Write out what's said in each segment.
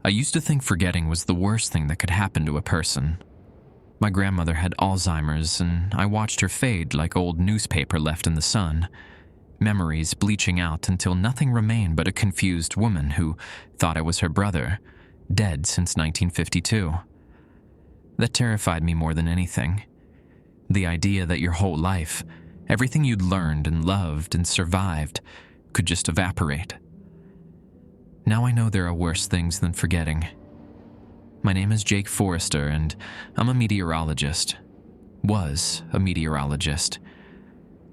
I used to think forgetting was the worst thing that could happen to a person. My grandmother had Alzheimer's, and I watched her fade like old newspaper left in the sun, memories bleaching out until nothing remained but a confused woman who thought I was her brother, dead since 1952. That terrified me more than anything. The idea that your whole life, everything you'd learned and loved and survived, could just evaporate. Now I know there are worse things than forgetting. My name is Jake Forrester, and I'm a meteorologist. Was a meteorologist.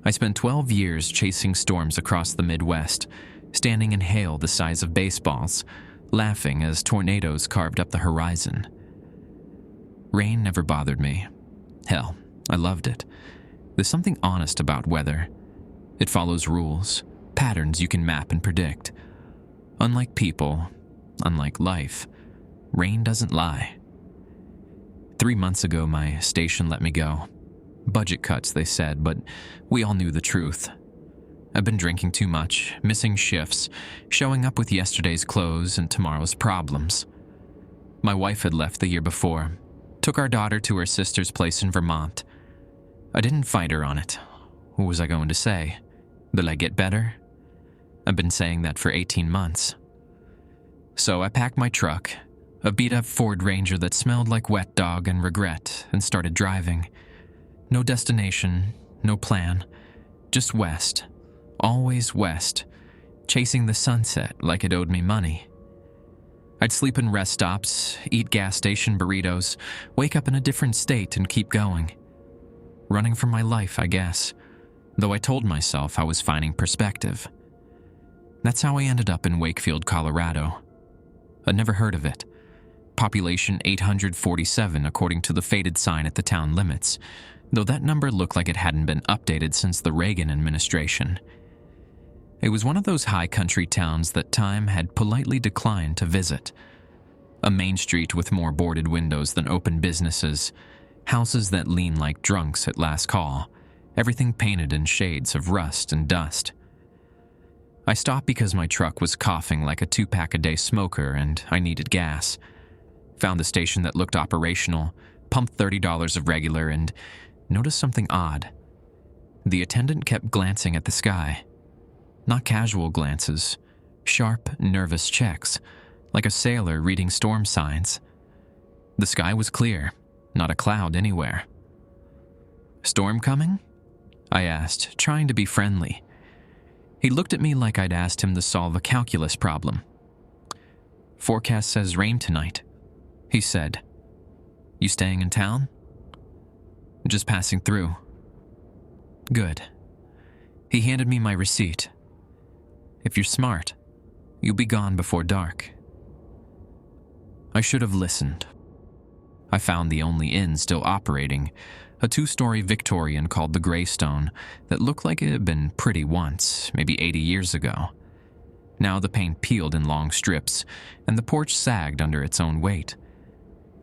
I spent 12 years chasing storms across the Midwest, standing in hail the size of baseballs, laughing as tornadoes carved up the horizon. Rain never bothered me. Hell, I loved it. There's something honest about weather. It follows rules, patterns you can map and predict. Unlike people, unlike life, rain doesn't lie. 3 months ago, my station let me go. Budget cuts, they said, but we all knew the truth. I've been drinking too much, missing shifts, showing up with yesterday's clothes and tomorrow's problems. My wife had left the year before, took our daughter to her sister's place in Vermont. I didn't fight her on it. What was I going to say? Will I get better? I've been saying that for 18 months. So I packed my truck, a beat-up Ford Ranger that smelled like wet dog and regret, and started driving. No destination, no plan, just west, always west, chasing the sunset like it owed me money. I'd sleep in rest stops, eat gas station burritos, wake up in a different state and keep going. Running for my life, I guess, though I told myself I was finding perspective. That's how I ended up in Wakefield, Colorado. I'd never heard of it. Population 847 according to the faded sign at the town limits, though that number looked like it hadn't been updated since the Reagan administration. It was one of those high country towns that time had politely declined to visit. A main street with more boarded windows than open businesses, houses that lean like drunks at last call, everything painted in shades of rust and dust. I stopped because my truck was coughing like a 2-pack-a-day smoker and I needed gas. Found the station that looked operational, pumped $30 of regular, and noticed something odd. The attendant kept glancing at the sky. Not casual glances, sharp, nervous checks, like a sailor reading storm signs. The sky was clear, not a cloud anywhere. "Storm coming?" I asked, trying to be friendly. He looked at me like I'd asked him to solve a calculus problem. "Forecast says rain tonight," he said. "You staying in town?" "Just passing through." "Good." He handed me my receipt. "If you're smart, you'll be gone before dark." I should have listened. I found the only inn still operating, a 2-story Victorian called the Greystone that looked like it had been pretty once, maybe 80 years ago. Now the paint peeled in long strips, and the porch sagged under its own weight.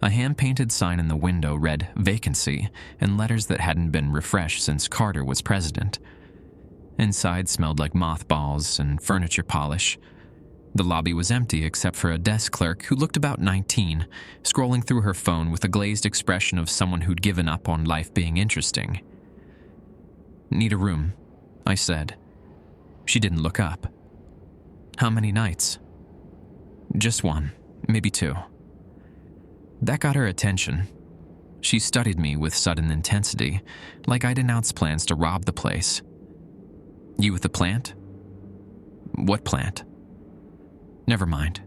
A hand-painted sign in the window read "Vacancy" in letters that hadn't been refreshed since Carter was president. Inside smelled like mothballs and furniture polish. The lobby was empty except for a desk clerk who looked about 19, scrolling through her phone with a glazed expression of someone who'd given up on life being interesting. "Need a room," I said. She didn't look up. "How many nights?" "Just one, maybe 2. That got her attention. She studied me with sudden intensity, like I'd announced plans to rob the place. "You with the plant?" "What plant?" "Never mind."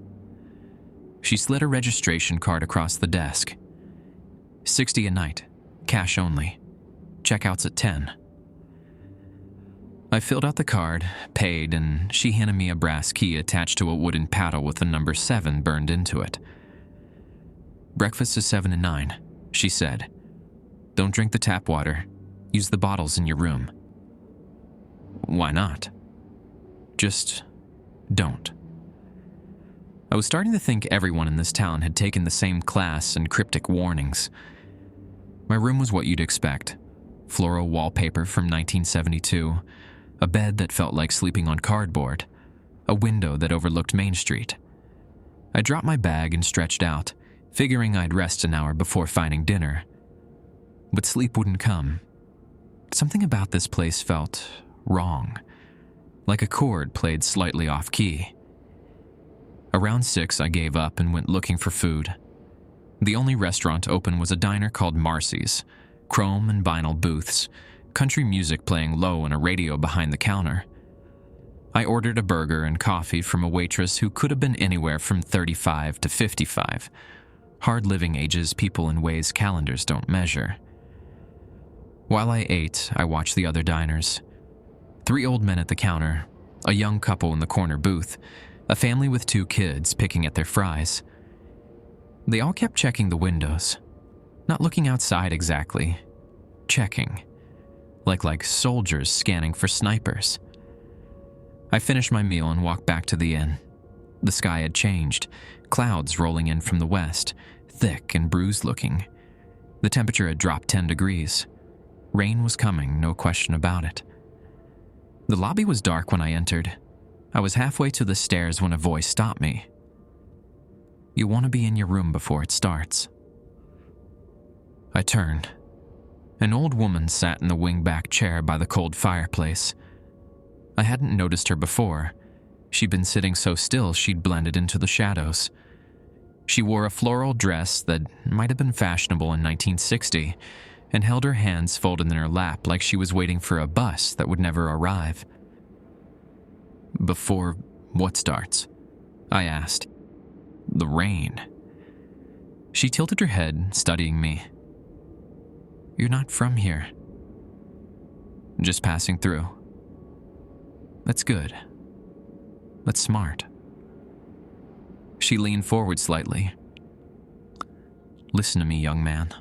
She slid a registration card across the desk. "$60 a night, cash only. Checkouts at 10. I filled out the card, paid, and she handed me a brass key attached to a wooden paddle with the number 7 burned into it. "Breakfast is 7 and 9, she said. "Don't drink the tap water. Use the bottles in your room." "Why not?" "Just don't." I was starting to think everyone in this town had taken the same class in cryptic warnings. My room was what you'd expect. Floral wallpaper from 1972, a bed that felt like sleeping on cardboard, a window that overlooked Main Street. I dropped my bag and stretched out, figuring I'd rest an hour before finding dinner. But sleep wouldn't come. Something about this place felt wrong, like a chord played slightly off key. Around 6, I gave up and went looking for food. The only restaurant open was a diner called Marcy's, chrome and vinyl booths, country music playing low and a radio behind the counter. I ordered a burger and coffee from a waitress who could have been anywhere from 35 to 55, hard living ages people in ways calendars don't measure. While I ate, I watched the other diners. 3 old men at the counter, a young couple in the corner booth, a family with 2 kids picking at their fries. They all kept checking the windows, not looking outside exactly, checking, like soldiers scanning for snipers. I finished my meal and walked back to the inn. The sky had changed, clouds rolling in from the west, thick and bruised looking. The temperature had dropped 10 degrees. Rain was coming, no question about it. The lobby was dark when I entered. I was halfway to the stairs when a voice stopped me. "You want to be in your room before it starts." I turned. An old woman sat in the wing-back chair by the cold fireplace. I hadn't noticed her before. She'd been sitting so still she'd blended into the shadows. She wore a floral dress that might have been fashionable in 1960 and held her hands folded in her lap like she was waiting for a bus that would never arrive. "Before what starts?" I asked. "The rain." She tilted her head, studying me. "You're not from here." "Just passing through." "That's good. That's smart." She leaned forward slightly. "Listen to me, young man.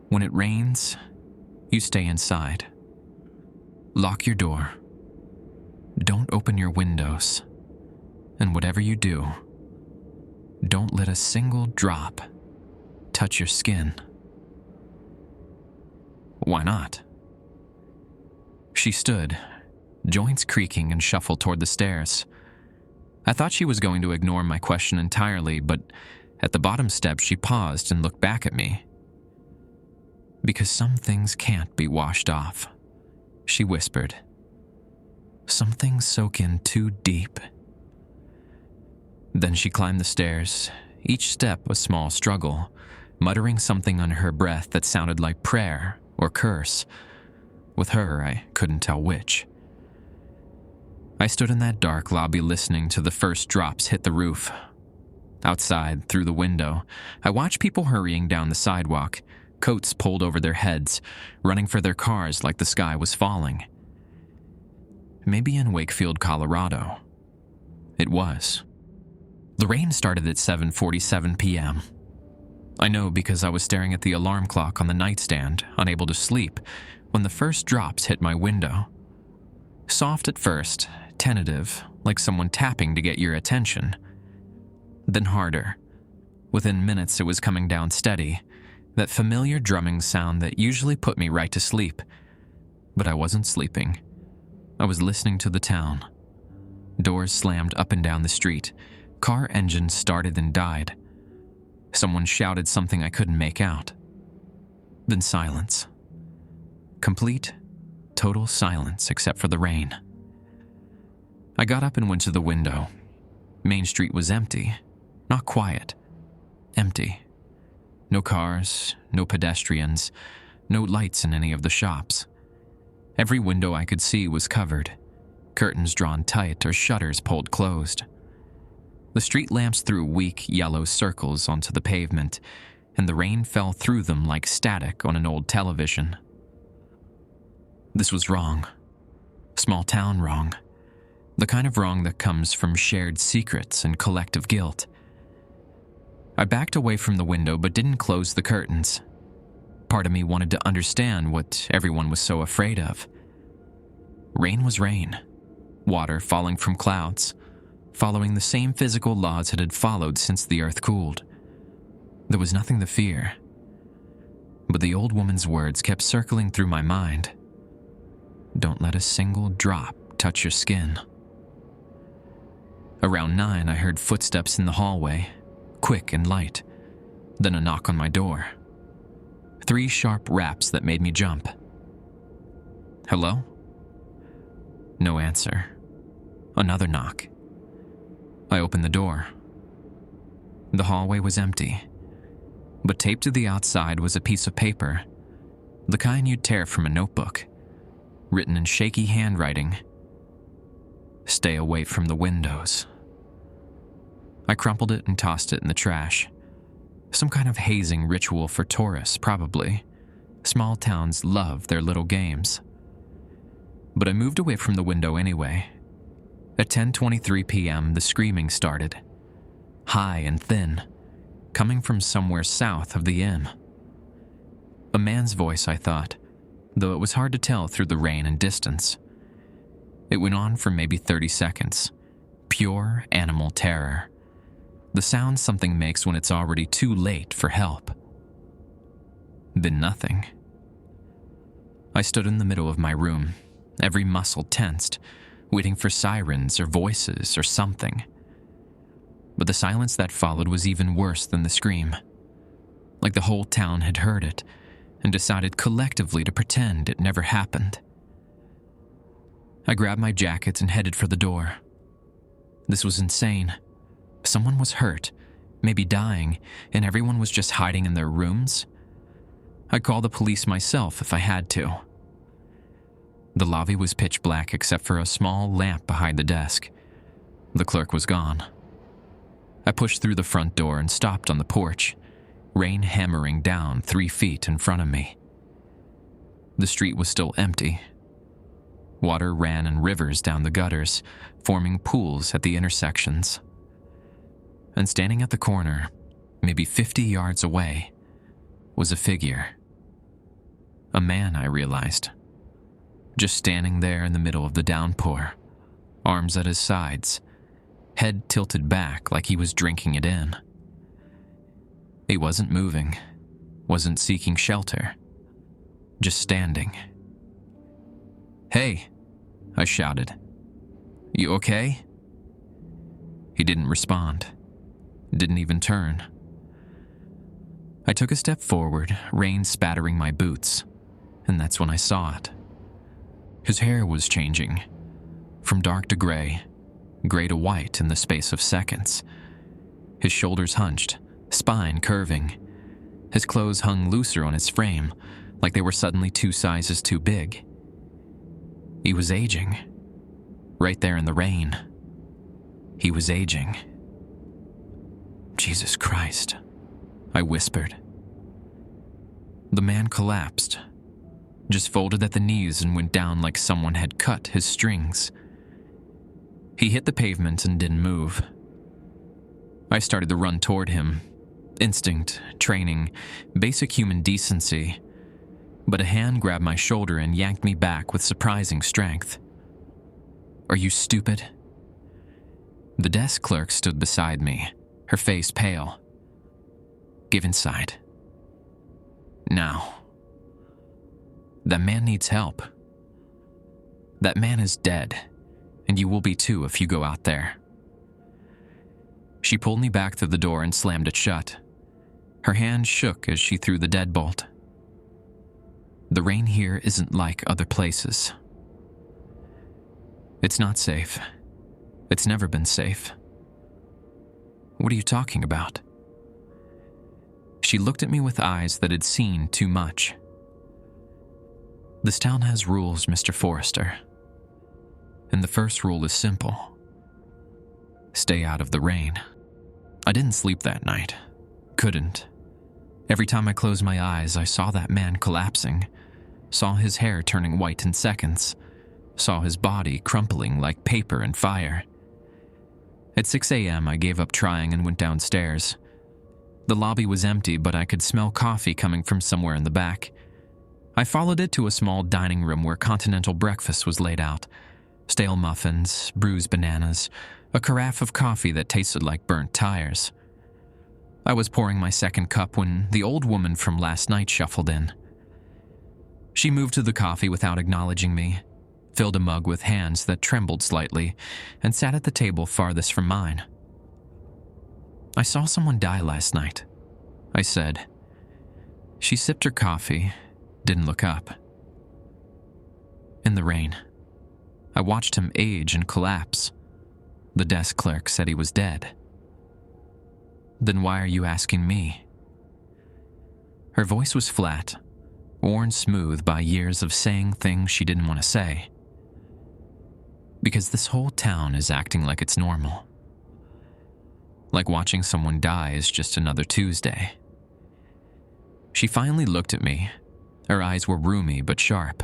When it rains, you stay inside. Lock your door. Don't open your windows. And whatever you do, don't let a single drop touch your skin." "Why not?" She stood, joints creaking, and shuffled toward the stairs. I thought she was going to ignore my question entirely, but at the bottom step she paused and looked back at me. "Because some things can't be washed off," she whispered. "Some things soak in too deep." Then she climbed the stairs, each step a small struggle, muttering something under her breath that sounded like prayer or curse. With her, I couldn't tell which. I stood in that dark lobby listening to the first drops hit the roof. Outside, through the window, I watched people hurrying down the sidewalk, coats pulled over their heads, running for their cars like the sky was falling. Maybe in Wakefield, Colorado. It was. The rain started at 7:47 p.m. I know because I was staring at the alarm clock on the nightstand, unable to sleep, when the first drops hit my window. Soft at first, tentative, like someone tapping to get your attention. Then harder. Within minutes it was coming down steady, that familiar drumming sound that usually put me right to sleep. But I wasn't sleeping. I was listening to the town. Doors slammed up and down the street. Car engines started and died. Someone shouted something I couldn't make out. Then silence. Complete, total silence except for the rain. I got up and went to the window. Main Street was empty. Not quiet. Empty. No cars, no pedestrians, no lights in any of the shops. Every window I could see was covered, curtains drawn tight or shutters pulled closed. The street lamps threw weak yellow circles onto the pavement, and the rain fell through them like static on an old television. This was wrong. Small town wrong. The kind of wrong that comes from shared secrets and collective guilt. I backed away from the window but didn't close the curtains. Part of me wanted to understand what everyone was so afraid of. Rain was rain. Water falling from clouds, following the same physical laws it had followed since the earth cooled. There was nothing to fear. But the old woman's words kept circling through my mind. Don't let a single drop touch your skin. Around 9, I heard footsteps in the hallway, quick and light, then a knock on my door. 3 sharp raps that made me jump. Hello? No answer. Another knock. I opened the door. The hallway was empty, but taped to the outside was a piece of paper, the kind you'd tear from a notebook, written in shaky handwriting. Stay away from the windows. I crumpled it and tossed it in the trash. Some kind of hazing ritual for tourists, probably. Small towns love their little games. But I moved away from the window anyway. At 10:23 p.m., the screaming started. High and thin, coming from somewhere south of the inn. A man's voice, I thought, though it was hard to tell through the rain and distance. It went on for maybe 30 seconds. Pure animal terror. The sound something makes when it's already too late for help. Then nothing. I stood in the middle of my room, every muscle tensed, waiting for sirens or voices or something. But the silence that followed was even worse than the scream. Like the whole town had heard it and decided collectively to pretend it never happened. I grabbed my jacket and headed for the door. This was insane. Someone was hurt, maybe dying, and everyone was just hiding in their rooms. I'd call the police myself if I had to. The lobby was pitch black except for a small lamp behind the desk. The clerk was gone. I pushed through the front door and stopped on the porch, rain hammering down 3 feet in front of me. The street was still empty. Water ran in rivers down the gutters, forming pools at the intersections. And standing at the corner, maybe 50 yards away, was a figure. A man, I realized. Just standing there in the middle of the downpour, arms at his sides, head tilted back like he was drinking it in. He wasn't moving, wasn't seeking shelter, just standing. "Hey," I shouted. "You okay?" He didn't respond, didn't even turn. I took a step forward, rain spattering my boots, and that's when I saw it. His hair was changing, from dark to gray to white in the space of seconds. His shoulders hunched, spine curving. His clothes hung looser on his frame, like they were suddenly 2 sizes too big. He was aging. Right there in the rain. He was aging. "Jesus Christ," I whispered. The man collapsed, just folded at the knees and went down like someone had cut his strings. He hit the pavement and didn't move. I started to run toward him. Instinct, training, basic human decency. But a hand grabbed my shoulder and yanked me back with surprising strength. "Are you stupid?" The desk clerk stood beside me, her face pale. "Give inside. Now. That man needs help. That man is dead, and you will be too if you go out there." She pulled me back to the door and slammed it shut. Her hand shook as she threw the deadbolt. The rain here isn't like other places. It's not safe. It's never been safe. What are you talking about? She looked at me with eyes that had seen too much. This town has rules, Mr. Forrester. And the first rule is simple. Stay out of the rain. I didn't sleep that night. Couldn't. Every time I closed my eyes, I saw that man collapsing, saw his hair turning white in seconds, saw his body crumpling like paper in fire. At 6 a.m., I gave up trying and went downstairs. The lobby was empty, but I could smell coffee coming from somewhere in the back. I followed it to a small dining room where continental breakfast was laid out. Stale muffins, bruised bananas, a carafe of coffee that tasted like burnt tires. I was pouring my second cup when the old woman from last night shuffled in. She moved to the coffee without acknowledging me, filled a mug with hands that trembled slightly, and sat at the table farthest from mine. "I saw someone die last night," I said. She sipped her coffee, didn't look up. "In the rain. I watched him age and collapse. The desk clerk said he was dead." "Then why are you asking me?" Her voice was flat, worn smooth by years of saying things she didn't want to say. "Because this whole town is acting like it's normal. Like watching someone die is just another Tuesday." She finally looked at me. Her eyes were roomy but sharp.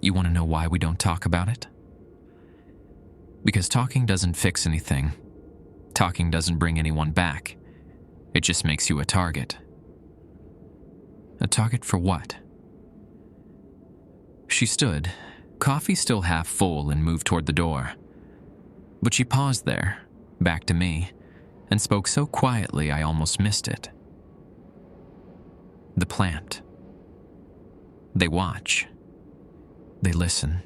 "You want to know why we don't talk about it?" "Because talking doesn't fix anything. Talking doesn't bring anyone back. It just makes you a target." "A target for what?" She stood, coffee still half full, and moved toward the door. But she paused there, back to me, and spoke so quietly I almost missed it. "The plant. They watch. They listen.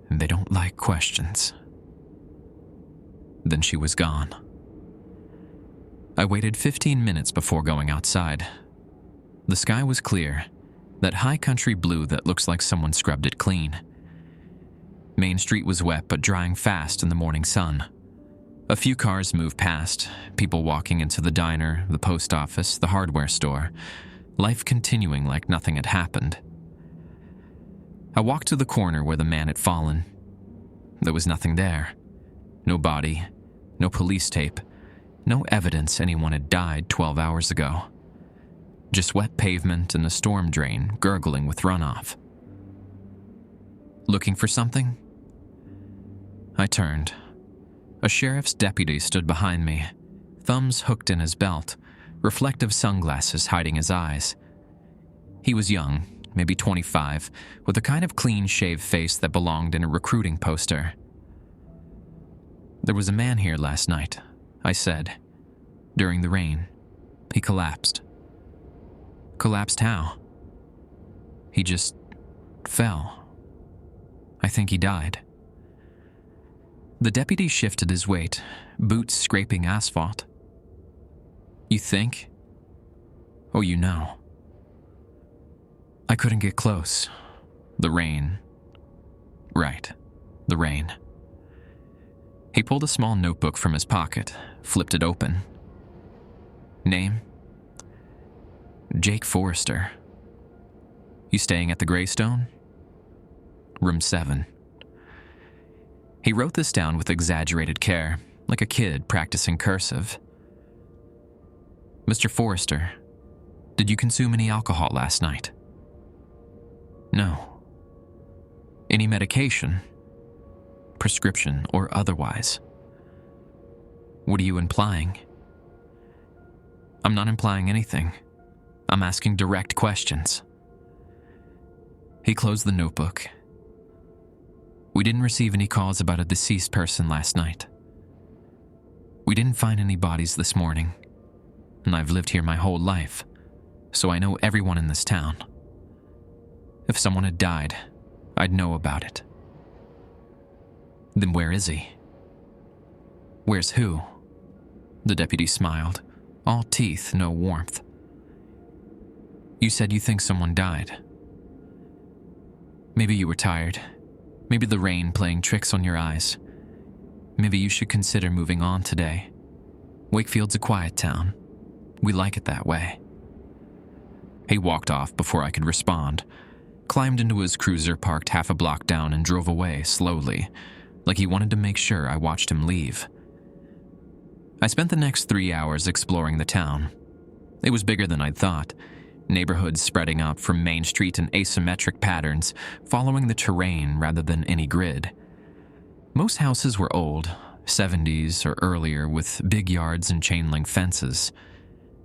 And they don't like questions." Then she was gone. I waited 15 minutes before going outside. The sky was clear, that high country blue that looks like someone scrubbed it clean. Main Street was wet but drying fast in the morning sun. A few cars moved past, people walking into the diner, the post office, the hardware store, life continuing like nothing had happened. I walked to the corner where the man had fallen. There was nothing there. No body, no police tape, no evidence anyone had died 12 hours ago. Just wet pavement and a storm drain gurgling with runoff. "Looking for something?" I turned. A sheriff's deputy stood behind me, thumbs hooked in his belt, reflective sunglasses hiding his eyes. He was young, maybe 25, with a kind of clean-shaved face that belonged in a recruiting poster. "There was a man here last night," I said. "During the rain. He collapsed." "Collapsed how?" "He just fell. I think he died." The deputy shifted his weight, boots scraping asphalt. "You think? Oh, you know." I couldn't get close. The rain. Right, the rain. He pulled a small notebook from his pocket, flipped it open. "Name?" "Jake Forrester." "You staying at the Greystone?" "Room 7. He wrote this down with exaggerated care, like a kid practicing cursive. "Mr. Forrester, did you consume any alcohol last night?" "No." "Any medication? Prescription or otherwise?" "What are you implying?" "I'm not implying anything. I'm asking direct questions." He closed the notebook. "We didn't receive any calls about a deceased person last night. We didn't find any bodies this morning, and I've lived here my whole life, so I know everyone in this town. If someone had died, I'd know about it." "Then where is he?" "Where's who?" The deputy smiled, all teeth, no warmth. "You said you think someone died. Maybe you were tired. Maybe the rain playing tricks on your eyes. Maybe you should consider moving on today. Wakefield's a quiet town. We like it that way." He walked off before I could respond, climbed into his cruiser parked half a block down and drove away slowly, like he wanted to make sure I watched him leave. I spent the next 3 hours exploring the town. It was bigger than I'd thought, neighborhoods spreading out from Main Street in asymmetric patterns, following the terrain rather than any grid. Most houses were old, 70s or earlier, with big yards and chain-link fences.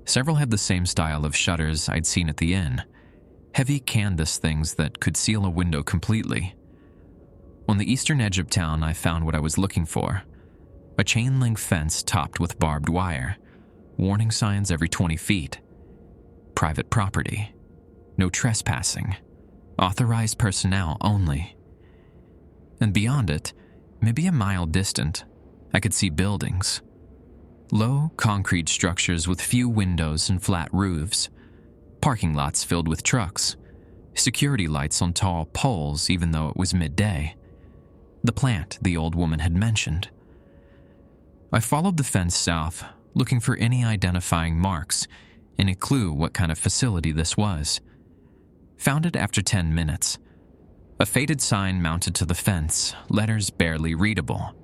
Several had the same style of shutters I'd seen at the inn, heavy canvas things that could seal a window completely. On the eastern edge of town, I found what I was looking for: a chain-link fence topped with barbed wire, warning signs every 20 feet. Private property. No trespassing. Authorized personnel only. And beyond it, maybe a mile distant, I could see buildings. Low, concrete structures with few windows and flat roofs. Parking lots filled with trucks. Security lights on tall poles even though it was midday. The plant the old woman had mentioned. I followed the fence south, looking for any identifying marks, any clue what kind of facility this was. Found it after 10 minutes. A faded sign mounted to the fence, letters barely readable.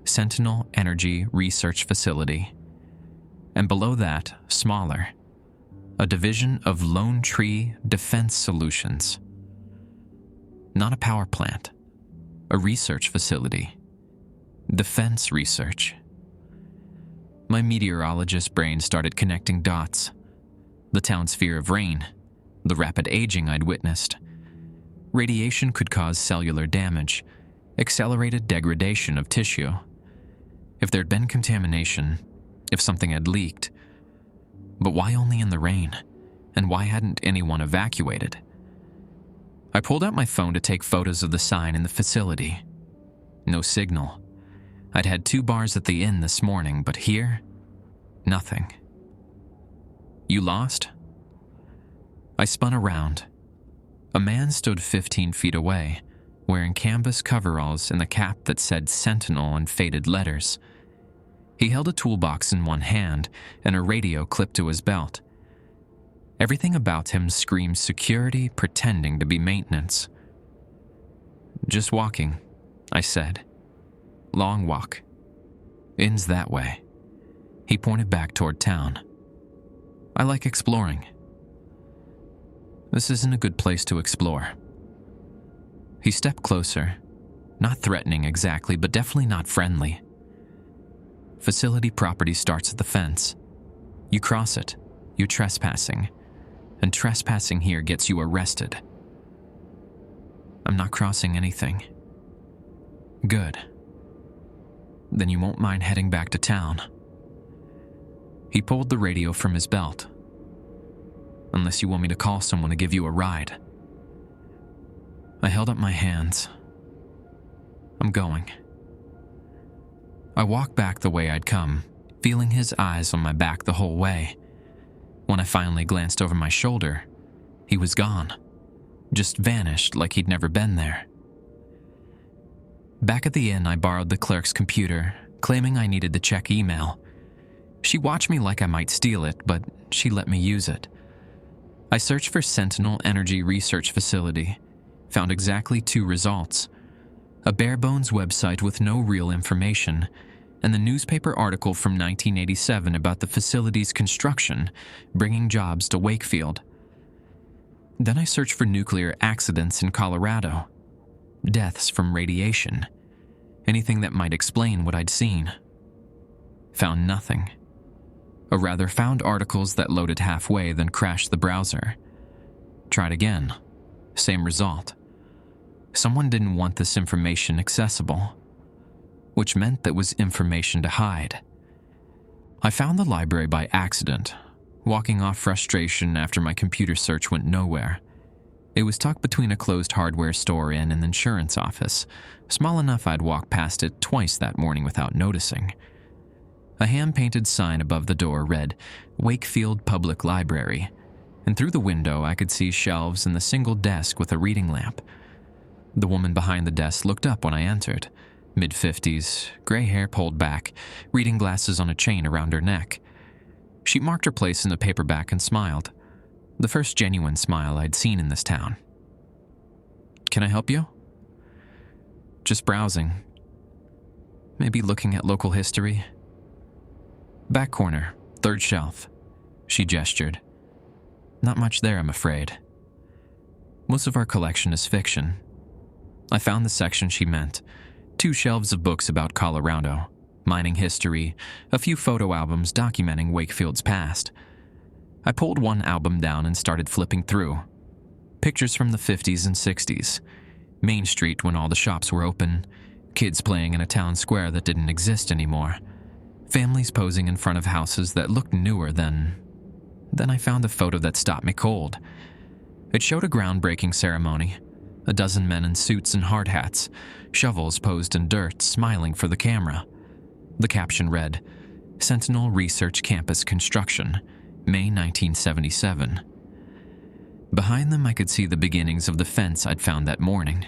Sentinel Energy Research Facility. And below that, smaller, a division of Lone Tree Defense Solutions. Not a power plant, a research facility. Defense research. My meteorologist brain started connecting dots. The town's fear of rain, the rapid aging I'd witnessed. Radiation could cause cellular damage, accelerated degradation of tissue. If there'd been contamination, if something had leaked. But why only in the rain? And why hadn't anyone evacuated? I pulled out my phone to take photos of the sign in the facility. No signal. I'd had 2 bars at the inn this morning, but here, nothing. You lost? I spun around. A man stood 15 feet away, wearing canvas coveralls and a cap that said Sentinel in faded letters. He held a toolbox in one hand and a radio clipped to his belt. Everything about him screamed security pretending to be maintenance. "Just walking," I said. "Long walk. Inn's that way." He pointed back toward town. "I like exploring." "This isn't a good place to explore." He stepped closer, not threatening exactly, but definitely not friendly. "Facility property starts at the fence. You cross it, you're trespassing, and trespassing here gets you arrested." "I'm not crossing anything." "Good. Then you won't mind heading back to town." He pulled the radio from his belt. "Unless you want me to call someone to give you a ride." I held up my hands. "I'm going." I walked back the way I'd come, feeling his eyes on my back the whole way. When I finally glanced over my shoulder, he was gone. Just vanished like he'd never been there. Back at the inn, I borrowed the clerk's computer, claiming I needed to check email. She watched me like I might steal it, but she let me use it. I searched for Sentinel Energy Research Facility, found exactly 2 results. A bare-bones website with no real information, and the newspaper article from 1987 about the facility's construction, bringing jobs to Wakefield. Then I searched for nuclear accidents in Colorado, deaths from radiation, anything that might explain what I'd seen. Found nothing. Or rather, found articles that loaded halfway, then crashed the browser. Tried again. Same result. Someone didn't want this information accessible, which meant there was information to hide. I found the library by accident, walking off frustration after my computer search went nowhere. It was tucked between a closed hardware store and an insurance office, small enough I'd walked past it twice that morning without noticing. A hand-painted sign above the door read, "Wakefield Public Library," and through the window I could see shelves and the single desk with a reading lamp. The woman behind the desk looked up when I entered, mid-50s, gray hair pulled back, reading glasses on a chain around her neck. She marked her place in the paperback and smiled, the first genuine smile I'd seen in this town. "Can I help you?" "Just browsing. Maybe looking at local history." "Back corner, 3rd shelf." She gestured. "Not much there, I'm afraid. Most of our collection is fiction." I found the section she meant. 2 shelves of books about Colorado, mining history, a few photo albums documenting Wakefield's past. I pulled one album down and started flipping through. Pictures from the 50s and 60s. Main Street when all the shops were open. Kids playing in a town square that didn't exist anymore. Families posing in front of houses that looked newer then I found a photo that stopped me cold. It showed a groundbreaking ceremony. A dozen men in suits and hard hats, shovels posed in dirt, smiling for the camera. The caption read, "Sentinel Research Campus Construction, May 1977. Behind them, I could see the beginnings of the fence I'd found that morning.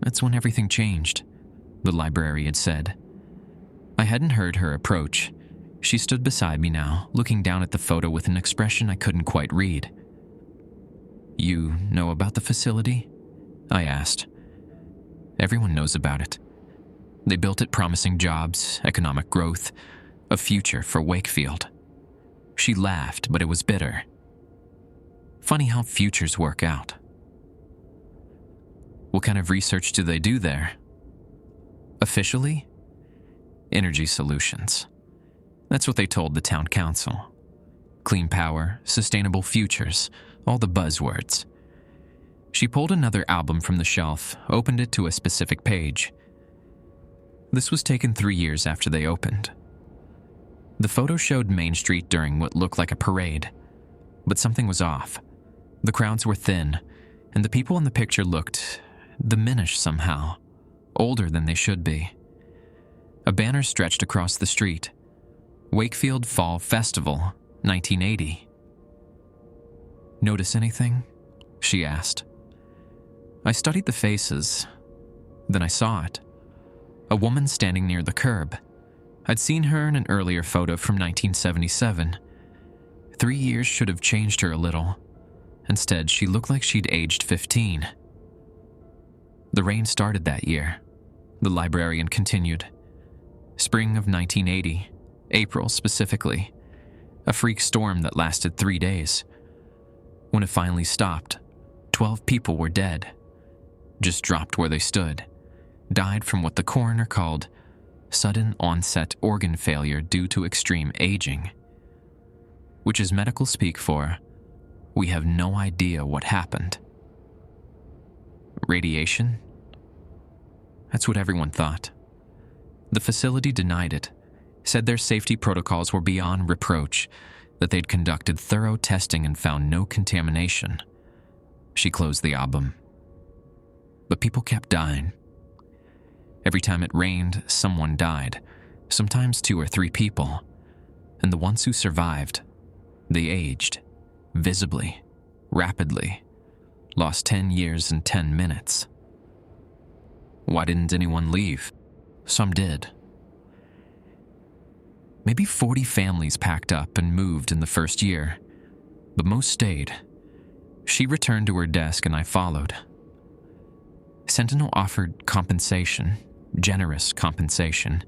That's when everything changed, the librarian had said. I hadn't heard her approach. She stood beside me now, looking down at the photo with an expression I couldn't quite read. You know about the facility? I asked. Everyone knows about it. They built it promising jobs, economic growth, a future for Wakefield. She laughed, but it was bitter. Funny how futures work out. What kind of research do they do there? Officially? Energy solutions. That's what they told the town council. Clean power, sustainable futures, all the buzzwords. She pulled another album from the shelf, opened it to a specific page. This was taken 3 years after they opened. The photo showed Main Street during what looked like a parade, but something was off. The crowds were thin, and the people in the picture looked diminished somehow, older than they should be. A banner stretched across the street. Wakefield Fall Festival, 1980. Notice anything? She asked. I studied the faces. Then I saw it. A woman standing near the curb. I'd seen her in an earlier photo from 1977. 3 years should have changed her a little. Instead, she looked like she'd aged 15. The rain started that year, the librarian continued. Spring of 1980, April specifically. A freak storm that lasted 3 days. When it finally stopped, 12 people were dead. Just dropped where they stood. Died from what the coroner called sudden onset organ failure due to extreme aging. Which is medical speak for, we have no idea what happened. Radiation? That's what everyone thought. The facility denied it, said their safety protocols were beyond reproach, that they'd conducted thorough testing and found no contamination. She closed the album. But people kept dying. Every time it rained, someone died, sometimes 2 or 3 people. And the ones who survived, they aged, visibly, rapidly, lost 10 years in 10 minutes. Why didn't anyone leave? Some did. Maybe 40 families packed up and moved in the first year, but most stayed. She returned to her desk and I followed. Sentinel offered compensation, generous compensation.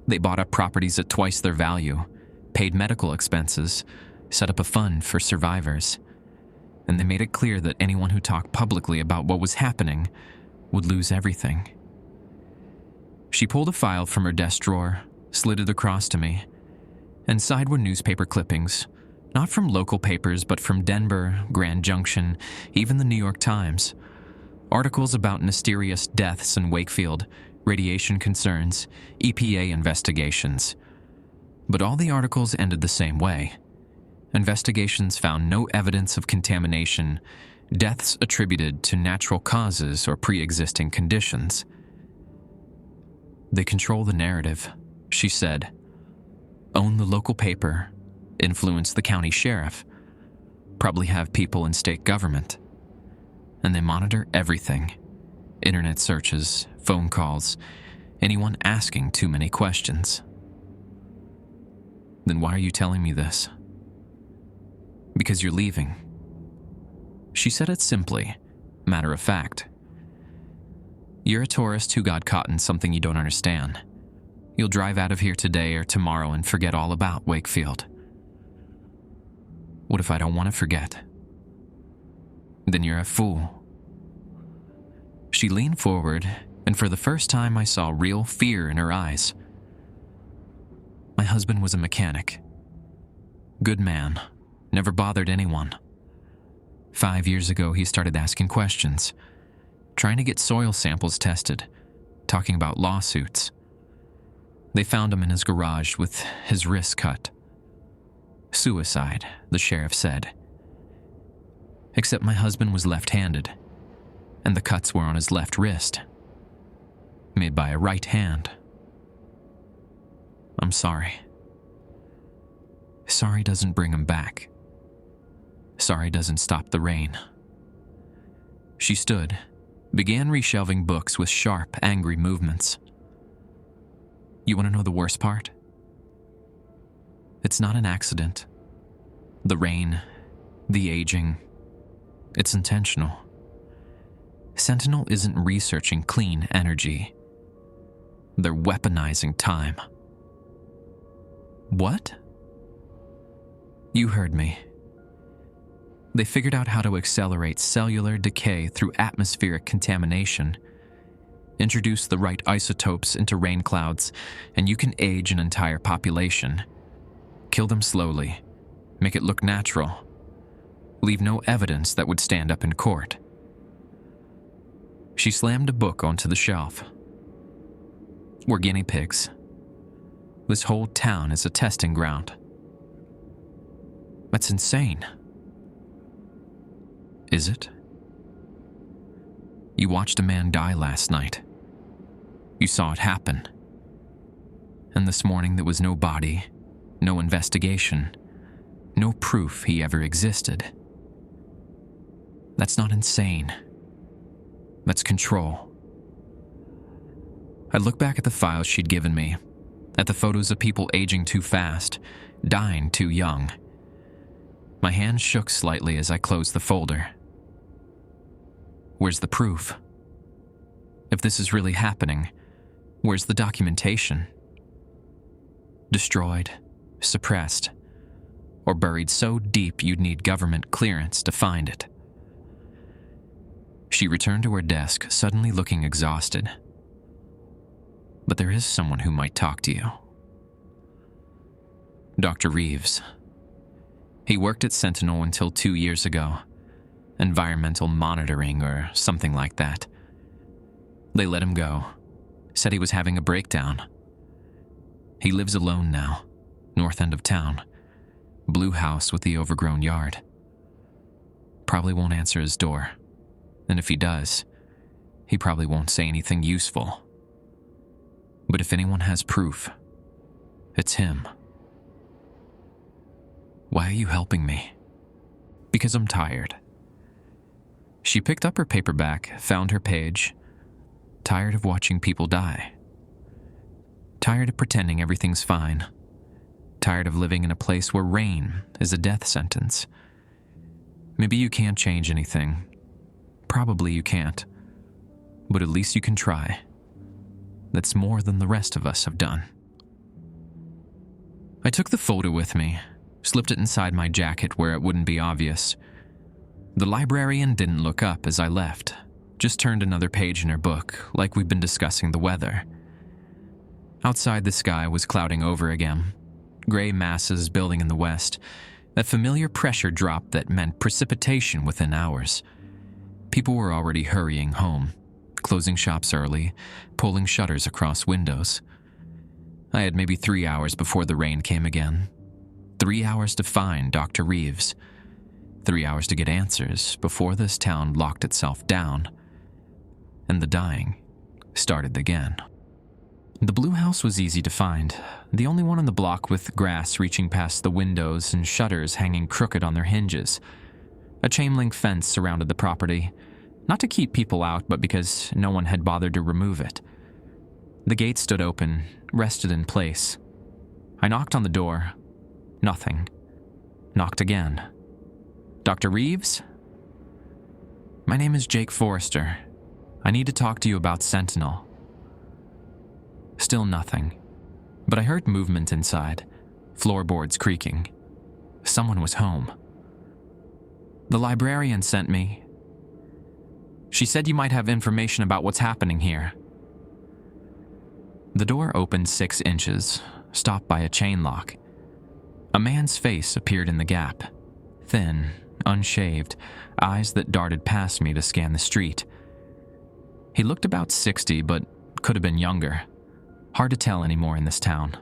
They bought up properties at twice their value, paid medical expenses, set up a fund for survivors, and they made it clear that anyone who talked publicly about what was happening would lose everything. She pulled a file from her desk drawer, slid it across to me. Inside were newspaper clippings, not from local papers, but from Denver, Grand Junction, even the New York Times. Articles about mysterious deaths in Wakefield, radiation concerns, EPA investigations. But all the articles ended the same way. Investigations found no evidence of contamination, deaths attributed to natural causes or pre-existing conditions. They control the narrative, she said. Own the local paper, influence the county sheriff, probably have people in state government. And they monitor everything. Internet searches, phone calls, anyone asking too many questions. Then why are you telling me this? Because you're leaving. She said it simply, matter of fact. You're a tourist who got caught in something you don't understand. You'll drive out of here today or tomorrow and forget all about Wakefield. What if I don't want to forget? Then you're a fool. She leaned forward, and for the first time I saw real fear in her eyes. My husband was a mechanic. Good man, never bothered anyone. 5 years ago, he started asking questions, trying to get soil samples tested, talking about lawsuits. They found him in his garage with his wrist cut. Suicide, the sheriff said. Except my husband was left-handed, and the cuts were on his left wrist, made by a right hand. I'm sorry. Sorry doesn't bring him back. Sorry doesn't stop the rain. She stood, began reshelving books with sharp, angry movements. You want to know the worst part? It's not an accident. The rain, the aging, it's intentional. Sentinel isn't researching clean energy. They're weaponizing time. What? You heard me. They figured out how to accelerate cellular decay through atmospheric contamination. Introduce the right isotopes into rain clouds, and you can age an entire population. Kill them slowly. Make it look natural. Leave no evidence that would stand up in court. She slammed a book onto the shelf. We're guinea pigs. This whole town is a testing ground. That's insane. Is it? You watched a man die last night. You saw it happen. And this morning there was no body, no investigation, no proof he ever existed. That's not insane. That's control. I looked back at the files she'd given me, at the photos of people aging too fast, dying too young. My hand shook slightly as I closed the folder. Where's the proof? If this is really happening, where's the documentation? Destroyed, suppressed, or buried so deep you'd need government clearance to find it. She returned to her desk, suddenly looking exhausted. But there is someone who might talk to you. Dr. Reeves. He worked at Sentinel until 2 years ago. Environmental monitoring or something like that. They let him go. Said he was having a breakdown. He lives alone now, north end of town. Blue house with the overgrown yard. Probably won't answer his door. And if he does, he probably won't say anything useful. But if anyone has proof, it's him. Why are you helping me? Because I'm tired. She picked up her paperback, found her page. Tired of watching people die. Tired of pretending everything's fine. Tired of living in a place where rain is a death sentence. Maybe you can't change anything. Probably you can't. But at least you can try. That's more than the rest of us have done. I took the folder with me, slipped it inside my jacket where it wouldn't be obvious. The librarian didn't look up as I left, just turned another page in her book, like we'd been discussing the weather. Outside, the sky was clouding over again, gray masses building in the west, a familiar pressure drop that meant precipitation within hours. People were already hurrying home, closing shops early, pulling shutters across windows. I had maybe 3 hours before the rain came again. 3 hours to find Dr. Reeves. 3 hours to get answers before this town locked itself down. And the dying started again. The blue house was easy to find, the only one on the block with grass reaching past the windows and shutters hanging crooked on their hinges. A chain-link fence surrounded the property, not to keep people out, but because no one had bothered to remove it. The gate stood open, rested in place. I knocked on the door. Nothing. Knocked again. Dr. Reeves? My name is Jake Forrester. I need to talk to you about Sentinel. Still nothing. But I heard movement inside, floorboards creaking. Someone was home. The librarian sent me. She said you might have information about what's happening here. The door opened 6 inches, stopped by a chain lock. A man's face appeared in the gap. Thin, unshaved, eyes that darted past me to scan the street. He looked about 60, but could have been younger. Hard to tell anymore in this town.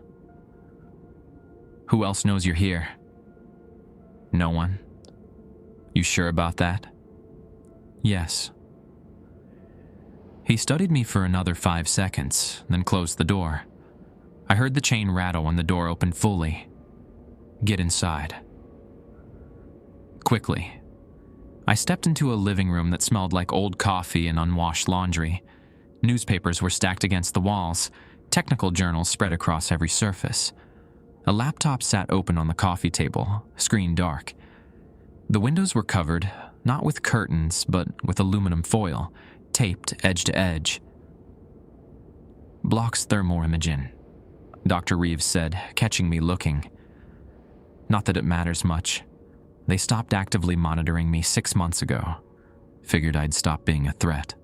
Who else knows you're here? No one. You sure about that? Yes. He studied me for another 5 seconds, then closed the door. I heard the chain rattle when the door opened fully. Get inside. Quickly. I stepped into a living room that smelled like old coffee and unwashed laundry. Newspapers were stacked against the walls, technical journals spread across every surface. A laptop sat open on the coffee table, screen dark. The windows were covered, not with curtains, but with aluminum foil, taped edge to edge. Blocks thermoimaging, Dr. Reeves said, catching me looking. Not that it matters much. They stopped actively monitoring me 6 months ago. Figured I'd stop being a threat.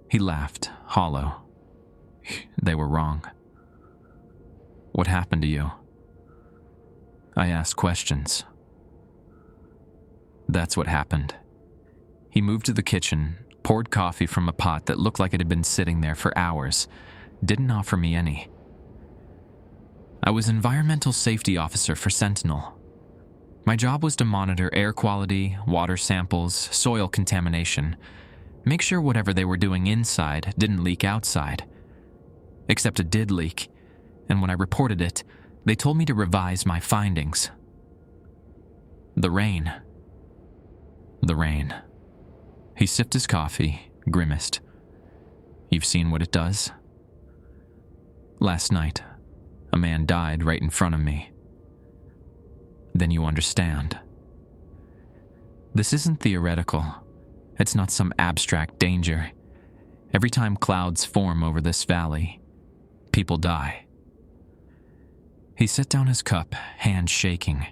He laughed, hollow. They were wrong. What happened to you? I asked questions. That's what happened. He moved to the kitchen, poured coffee from a pot that looked like it had been sitting there for hours, didn't offer me any. I was environmental safety officer for Sentinel. My job was to monitor air quality, water samples, soil contamination, make sure whatever they were doing inside didn't leak outside. Except it did leak, and when I reported it, they told me to revise my findings. The rain. The rain. He sipped his coffee, grimaced. You've seen what it does? Last night, a man died right in front of me. Then you understand. This isn't theoretical. It's not some abstract danger. Every time clouds form over this valley, people die. He set down his cup, hands shaking.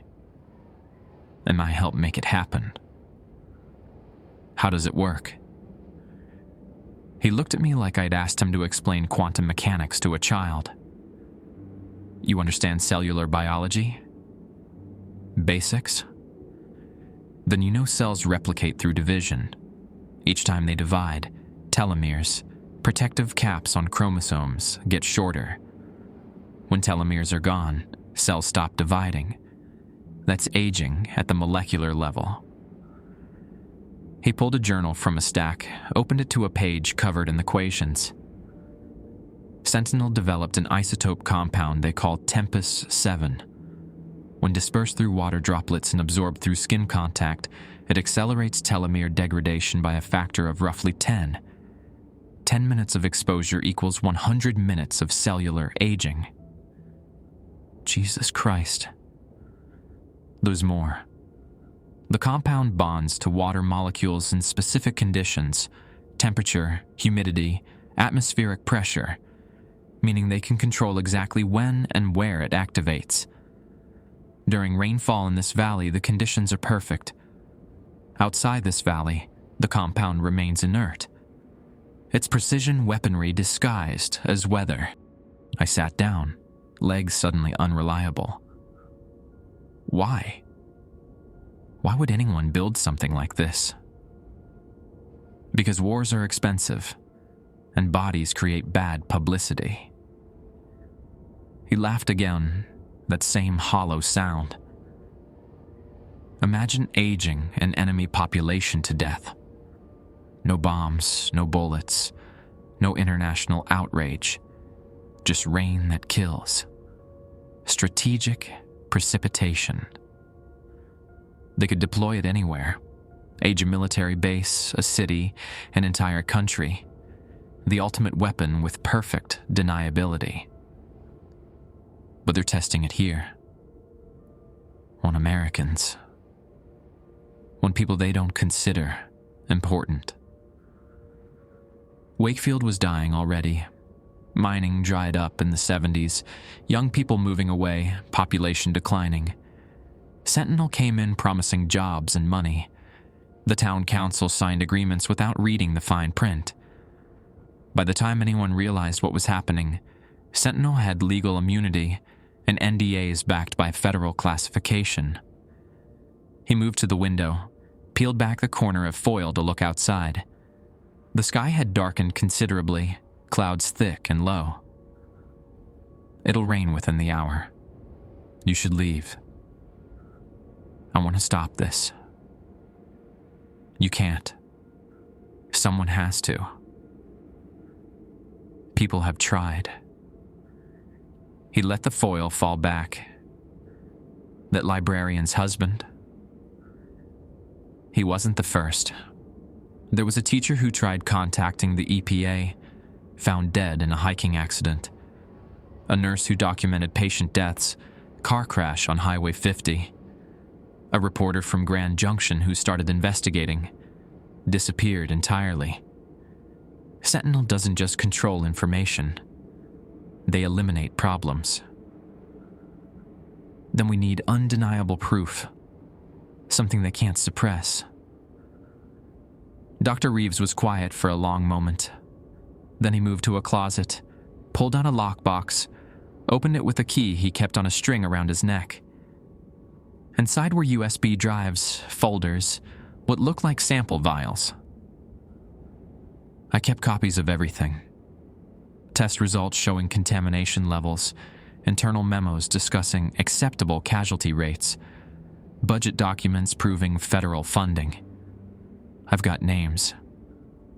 And I helped make it happen. How does it work? He looked at me like I'd asked him to explain quantum mechanics to a child. You understand cellular biology? Basics? Then you know cells replicate through division. Each time they divide, telomeres, protective caps on chromosomes, get shorter. When telomeres are gone, cells stop dividing. That's aging at the molecular level. He pulled a journal from a stack, opened it to a page covered in equations. Sentinel developed an isotope compound they called Tempus-7. When dispersed through water droplets and absorbed through skin contact, it accelerates telomere degradation by a factor of roughly 10. 10 minutes of exposure equals 100 minutes of cellular aging. Jesus Christ. There's more. The compound bonds to water molecules in specific conditions, temperature, humidity, atmospheric pressure, meaning they can control exactly when and where it activates. During rainfall in this valley, the conditions are perfect. Outside this valley, the compound remains inert. It's precision weaponry disguised as weather. I sat down, legs suddenly unreliable. Why? Why would anyone build something like this? Because wars are expensive, and bodies create bad publicity. He laughed again, that same hollow sound. Imagine aging an enemy population to death. No bombs, no bullets, no international outrage, just rain that kills. Strategic precipitation. They could deploy it anywhere. Age a military base, a city, an entire country. The ultimate weapon with perfect deniability. But they're testing it here. On Americans. On people they don't consider important. Wakefield was dying already. Mining dried up in the 70s, young people moving away, population declining. Sentinel came in promising jobs and money. The town council signed agreements without reading the fine print. By the time anyone realized what was happening, Sentinel had legal immunity and NDAs backed by federal classification. He moved to the window, peeled back the corner of foil to look outside. The sky had darkened considerably, clouds thick and low. It'll rain within the hour. You should leave. I want to stop this. You can't. Someone has to. People have tried. He let the foil fall back. That librarian's husband? He wasn't the first. There was a teacher who tried contacting the EPA, found dead in a hiking accident. A nurse who documented patient deaths, car crash on Highway 50. A reporter from Grand Junction who started investigating, disappeared entirely. Sentinel doesn't just control information. They eliminate problems. Then we need undeniable proof. Something they can't suppress. Dr. Reeves was quiet for a long moment. Then he moved to a closet, pulled out a lockbox, opened it with a key he kept on a string around his neck. Inside were USB drives, folders, what looked like sample vials. I kept copies of everything. Test results showing contamination levels, internal memos discussing acceptable casualty rates, budget documents proving federal funding. I've got names,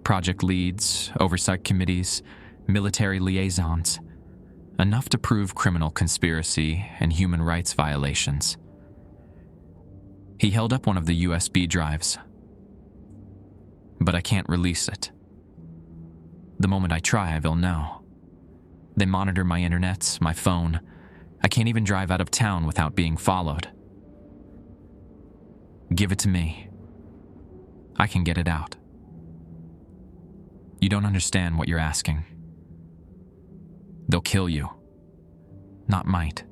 project leads, oversight committees, military liaisons, enough to prove criminal conspiracy and human rights violations. He held up one of the USB drives. But I can't release it. The moment I try, they'll know. They monitor my internet, my phone. I can't even drive out of town without being followed. Give it to me. I can get it out. You don't understand what you're asking. They'll kill you. Not might.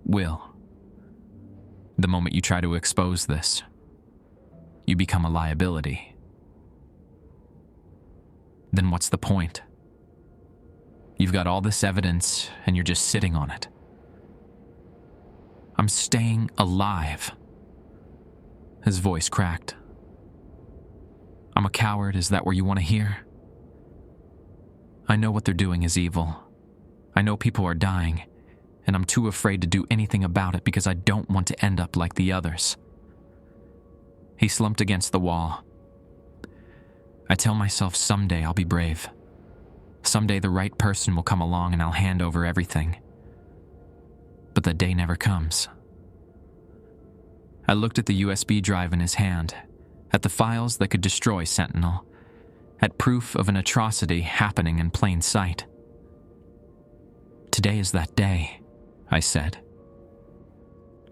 Will. The moment you try to expose this, you become a liability. Then what's the point? You've got all this evidence and you're just sitting on it. I'm staying alive. His voice cracked. I'm a coward, is that what you want to hear? I know what they're doing is evil. I know people are dying, and I'm too afraid to do anything about it because I don't want to end up like the others. He slumped against the wall. I tell myself someday I'll be brave. Someday the right person will come along and I'll hand over everything. But the day never comes. I looked at the USB drive in his hand, at the files that could destroy Sentinel, at proof of an atrocity happening in plain sight. Today is that day, I said.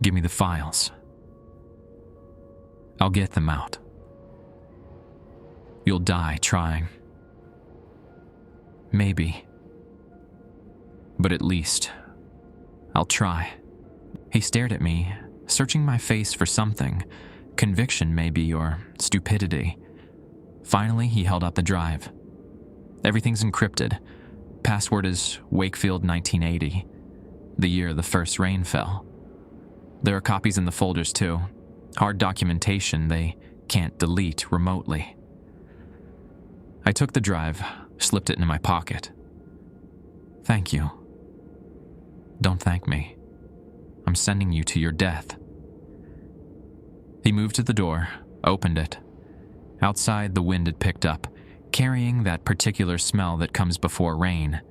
Give me the files. I'll get them out. You'll die trying. Maybe. But at least, I'll try. He stared at me, searching my face for something, conviction maybe, or stupidity. Finally, he held out the drive. Everything's encrypted. Password is Wakefield 1980, the year the first rain fell. There are copies in the folders too. Hard documentation they can't delete remotely. I took the drive, slipped it into my pocket. Thank you. Don't thank me. I'm sending you to your death. He moved to the door, opened it. Outside, the wind had picked up, carrying that particular smell that comes before rain,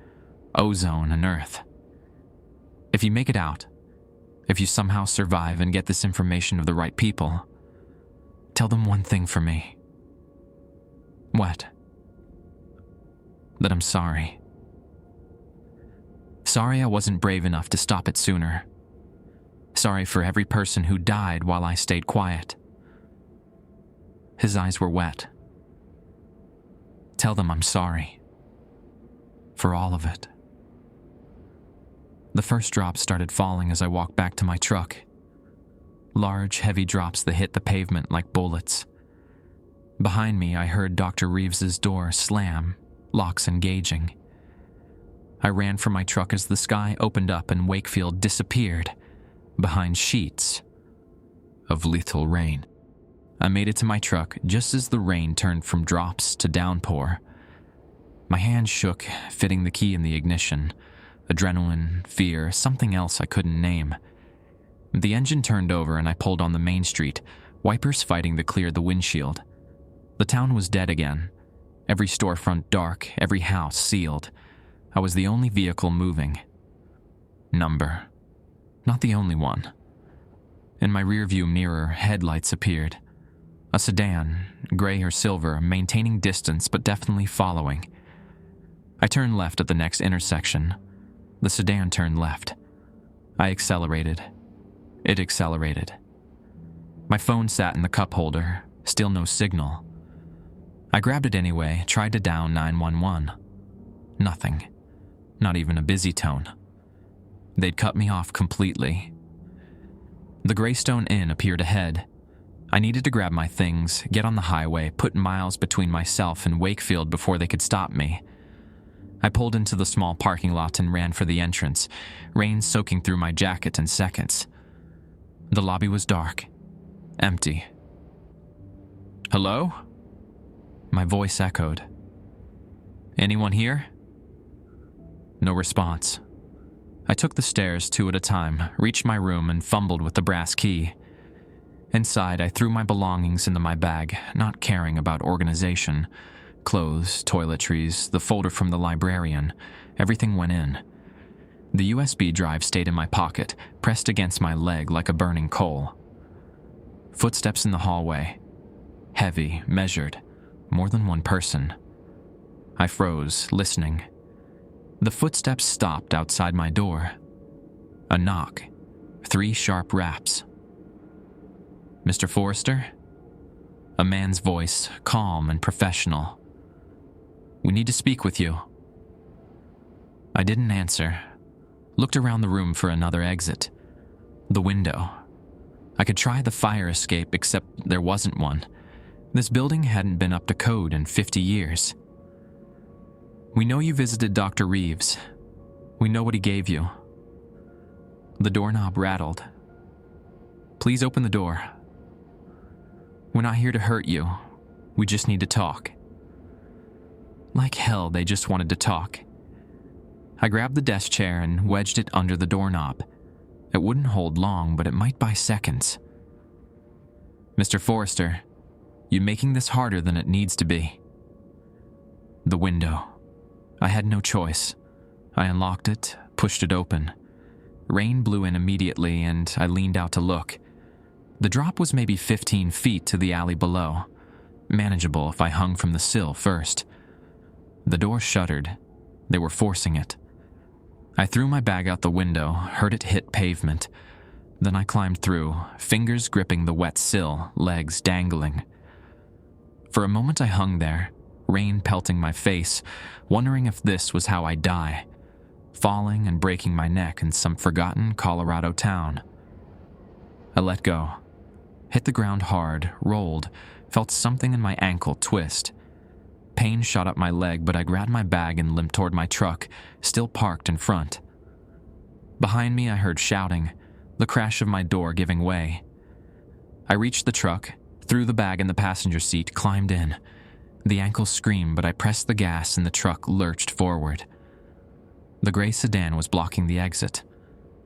ozone and earth. If you make it out, if you somehow survive and get this information of the right people, tell them one thing for me. What? That I'm sorry. Sorry I wasn't brave enough to stop it sooner. Sorry for every person who died while I stayed quiet. His eyes were wet. Tell them I'm sorry. For all of it. The first drops started falling as I walked back to my truck. Large, heavy drops that hit the pavement like bullets. Behind me, I heard Dr. Reeves's door slam, locks engaging. I ran from my truck as the sky opened up and Wakefield disappeared behind sheets of lethal rain. I made it to my truck just as the rain turned from drops to downpour. My hand shook, fitting the key in the ignition. Adrenaline, fear, something else I couldn't name. The engine turned over and I pulled on the main street, wipers fighting to clear the windshield. The town was dead again. Every storefront dark, every house sealed. I was the only vehicle moving. Number. Not the only one. In my rearview mirror, headlights appeared. A sedan, gray or silver, maintaining distance but definitely following. I turned left at the next intersection. The sedan turned left. I accelerated. It accelerated. My phone sat in the cup holder, still no signal. I grabbed it anyway, tried to dial 911. Nothing. Not even a busy tone. They'd cut me off completely. The Greystone Inn appeared ahead. I needed to grab my things, get on the highway, put miles between myself and Wakefield before they could stop me. I pulled into the small parking lot and ran for the entrance, rain soaking through my jacket in seconds. The lobby was dark, empty. "Hello?" My voice echoed. "Anyone here?" No response. I took the stairs 2 at a time, reached my room, and fumbled with the brass key. Inside, I threw my belongings into my bag, not caring about organization. Clothes, toiletries, the folder from the librarian, everything went in. The USB drive stayed in my pocket, pressed against my leg like a burning coal. Footsteps in the hallway. Heavy, measured, more than one person. I froze, listening. The footsteps stopped outside my door. A knock. 3 sharp raps. "Mr. Forrester?" A man's voice, calm and professional. "We need to speak with you." I didn't answer. Looked around the room for another exit. The window. I could try the fire escape, except there wasn't one. This building hadn't been up to code in 50 years. "We know you visited Dr. Reeves. We know what he gave you." The doorknob rattled. "Please open the door. We're not here to hurt you. We just need to talk." Like hell, they just wanted to talk. I grabbed the desk chair and wedged it under the doorknob. It wouldn't hold long, but it might buy seconds. "Mr. Forrester, you're making this harder than it needs to be." The window. I had no choice. I unlocked it, pushed it open. Rain blew in immediately, and I leaned out to look. The drop was maybe 15 feet to the alley below. Manageable if I hung from the sill first. The door shuttered. They were forcing it. I threw my bag out the window, heard it hit pavement. Then I climbed through, fingers gripping the wet sill, legs dangling. For a moment I hung there, rain pelting my face, wondering if this was how I'd die, falling and breaking my neck in some forgotten Colorado town. I let go, hit the ground hard, rolled, felt something in my ankle twist. Pain shot up my leg, but I grabbed my bag and limped toward my truck, still parked in front. Behind me I heard shouting, the crash of my door giving way. I reached the truck, threw the bag in the passenger seat, climbed in. The ankle screamed, but I pressed the gas and the truck lurched forward. The gray sedan was blocking the exit.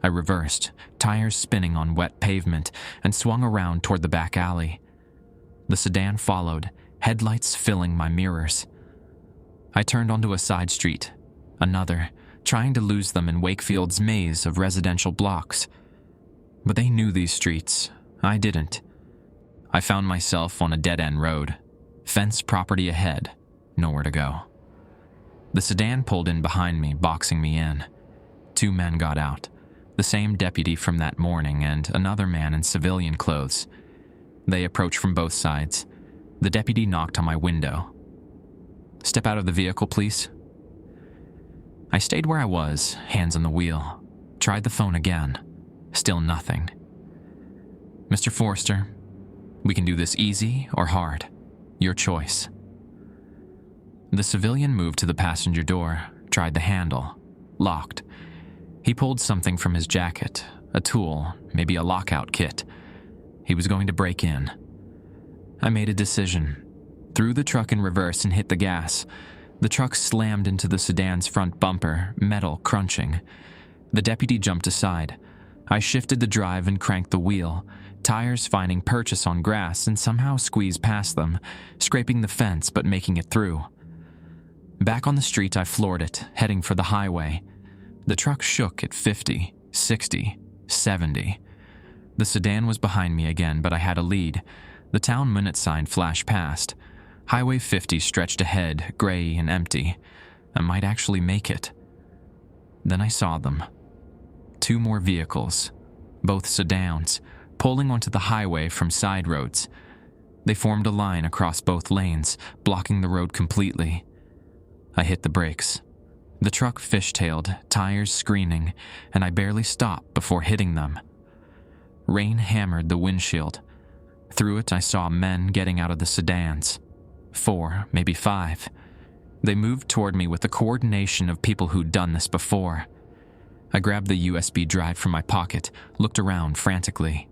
I reversed, tires spinning on wet pavement, and swung around toward the back alley. The sedan followed, headlights filling my mirrors. I turned onto a side street, another, trying to lose them in Wakefield's maze of residential blocks. But they knew these streets. I didn't. I found myself on a dead-end road. Fence property ahead, nowhere to go. The sedan pulled in behind me, boxing me in. 2 men got out, the same deputy from that morning and another man in civilian clothes. They approached from both sides. The deputy knocked on my window. "Step out of the vehicle, please." I stayed where I was, hands on the wheel. Tried the phone again. Still nothing. "Mr. Forrester, we can do this easy or hard. Your choice." The civilian moved to the passenger door, tried the handle. Locked. He pulled something from his jacket, a tool, maybe a lockout kit. He was going to break in. I made a decision. Threw the truck in reverse and hit the gas. The truck slammed into the sedan's front bumper, metal crunching. The deputy jumped aside. I shifted the drive and cranked the wheel, tires finding purchase on grass and somehow squeeze past them, scraping the fence but making it through. Back on the street, I floored it, heading for the highway. The truck shook at 50, 60, 70. The sedan was behind me again, but I had a lead. The town minute sign flashed past. Highway 50 stretched ahead, gray and empty. I might actually make it. Then I saw them. 2 more vehicles, both sedans, pulling onto the highway from side roads. They formed a line across both lanes, blocking the road completely. I hit the brakes. The truck fishtailed, tires screaming, and I barely stopped before hitting them. Rain hammered the windshield. Through it, I saw men getting out of the sedans. 4, maybe 5. They moved toward me with the coordination of people who'd done this before. I grabbed the USB drive from my pocket, looked around frantically.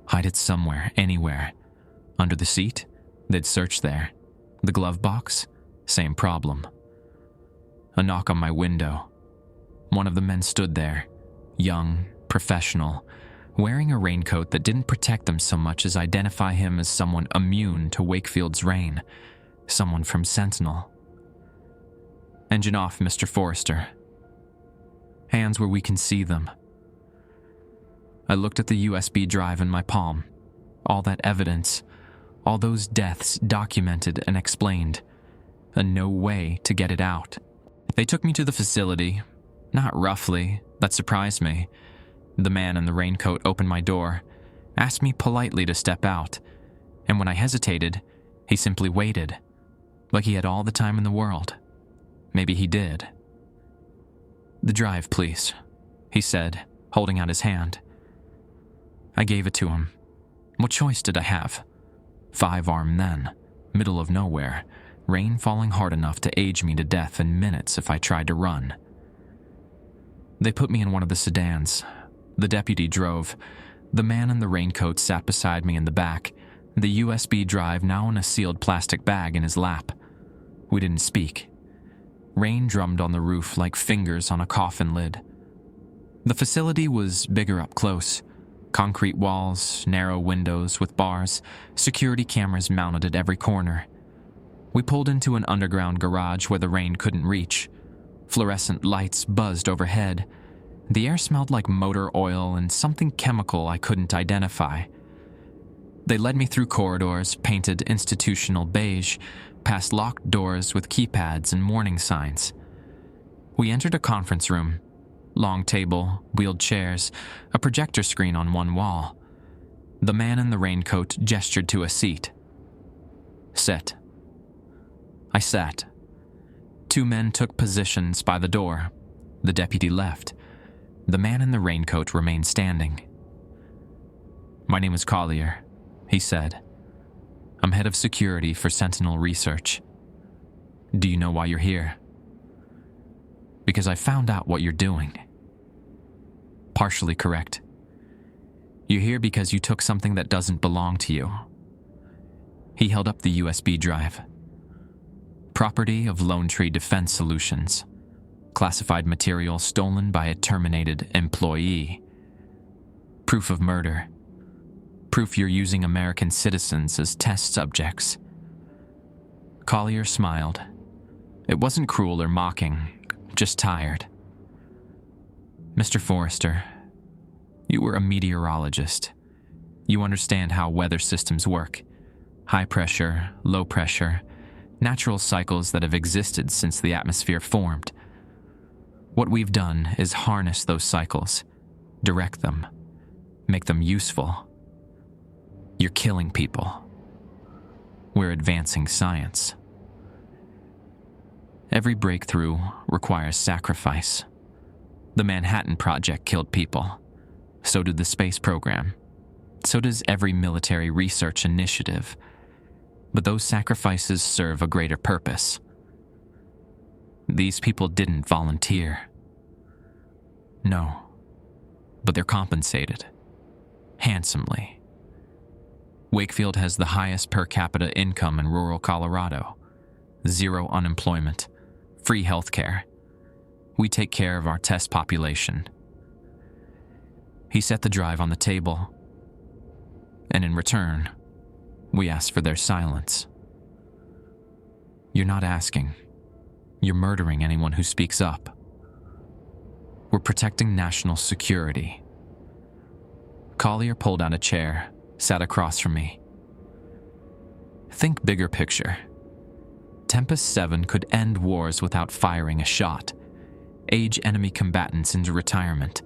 Hide it somewhere, anywhere. Under the seat? They'd search there. The glove box? Same problem. A knock on my window. One of the men stood there, young, professional, wearing a raincoat that didn't protect him so much as identify him as someone immune to Wakefield's rain, someone from Sentinel. Engine off, Mr. Forrester. Hands where we can see them. I looked at the USB drive in my palm. All that evidence, all those deaths documented and explained, and no way to get it out. They took me to the facility. Not roughly, that surprised me. The man in the raincoat opened my door, asked me politely to step out, and when I hesitated, he simply waited, like he had all the time in the world. Maybe he did. "The drive, please," he said, holding out his hand. I gave it to him. What choice did I have? 5-armed then, middle of nowhere, rain falling hard enough to age me to death in minutes if I tried to run. They put me in one of the sedans. The deputy drove. The man in the raincoat sat beside me in the back, the USB drive now in a sealed plastic bag in his lap. We didn't speak. Rain drummed on the roof like fingers on a coffin lid. The facility was bigger up close. Concrete walls, narrow windows with bars, security cameras mounted at every corner. We pulled into an underground garage where the rain couldn't reach. Fluorescent lights buzzed overhead. The air smelled like motor oil and something chemical I couldn't identify. They led me through corridors painted institutional beige, past locked doors with keypads and warning signs. We entered a conference room. Long table, wheeled chairs, a projector screen on one wall. The man in the raincoat gestured to a seat. "Sit." I sat. 2 men took positions by the door. The deputy left. The man in the raincoat remained standing. "My name is Collier," he said. "I'm head of security for Sentinel Research. Do you know why you're here?" "Because I found out what you're doing." "Partially correct. You're here because you took something that doesn't belong to you." He held up the USB drive. "Property of Lone Tree Defense Solutions. Classified material stolen by a terminated employee. Proof of murder. Proof you're using American citizens as test subjects." Collier smiled. It wasn't cruel or mocking, just tired. "Mr. Forrester, you were a meteorologist. You understand how weather systems work. High pressure, low pressure, natural cycles that have existed since the atmosphere formed. What we've done is harness those cycles, direct them, make them useful. You're killing people. We're advancing science. Every breakthrough requires sacrifice. The Manhattan Project killed people. So did the space program. So does every military research initiative. But those sacrifices serve a greater purpose. These people didn't volunteer. No, but they're compensated. Handsomely. Wakefield has the highest per capita income in rural Colorado. 0 unemployment. Free health care. We take care of our test population. He set the drive on the table. and in return, we ask for their silence. You're not asking. You're murdering anyone who speaks up. We're protecting national security. Collier pulled out a chair, sat across from me. Think bigger picture. Tempest 7 could end wars without firing a shot, age enemy combatants into retirement,